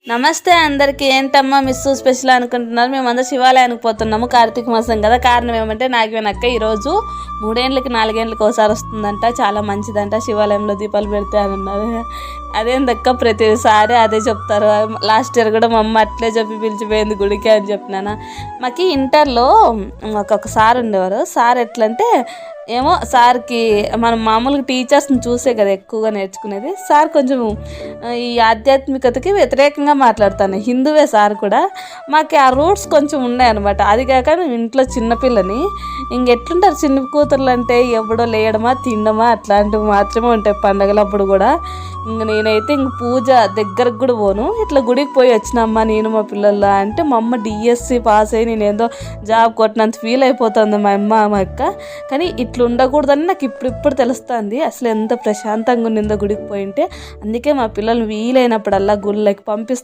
నమస్తే అందరికి. ఏంటమ్మా మిస్సు స్పెషల్ అనుకుంటున్నారు? మేమందరం శివాలయానికి పోతున్నాము, కార్తీక మాసం కదా. కారణం ఏమంటే నాగవేనక్క ఈరోజు 3 ఏళ్ళకి 4 ఏళ్ళకి ఒకసారి వస్తుందంట, చాలా మంచిదంట శివాలయంలో దీపాలు పెడితే అని అన్నారు. అదేందక్క ప్రతిసారి అదే చెప్తారు. లాస్ట్ ఇయర్ కూడా మా అమ్మ అట్లే చెప్పి పిలిచిపోయింది గుడికి అని చెప్పినాను. మాకు ఇంటర్లో ఒక సార్ ఉండేవారు. సార్ ఎట్లంటే ఏమో సార్కి మనం మామూలుగా టీచర్స్ని చూసే కదా ఎక్కువగా నేర్చుకునేది. సార్ కొంచెం ఈ ఆధ్యాత్మికతకి వ్యతిరేకంగా మాట్లాడతాను. హిందువే సార్ కూడా. మాకు ఆ రూట్స్ కొంచెం ఉన్నాయన్నమాట. అది కాక ఇంట్లో చిన్నపిల్లని ఇంకెట్లుంటారు చిన్న కూతుర్లు అంటే ఎవడో లేయడమా తినడమా అట్లాంటివి మాత్రమే ఉంటాయి పండగలప్పుడు కూడా. నేనైతే పూజ దగ్గరకు కూడా పోను. ఇట్లా గుడికి పోయి వచ్చినమ్మా నేను మా పిల్లల అంటే మా అమ్మ డిఎస్సి పాస్ అయ్యి నేను ఏదో జాబ్ కొట్టినంత ఫీల్ అయిపోతుంది మా అమ్మ మా అక్క. కానీ ఇట్లా ఉండకూడదని నాకు ఇప్పుడు తెలుస్తుంది అసలు ఎంత ప్రశాంతంగా ఉన్నిందో గుడికి పోయింటే. అందుకే మా పిల్లలు వీలైనప్పుడల్లా గుళ్ళకి పంపిస్తాను.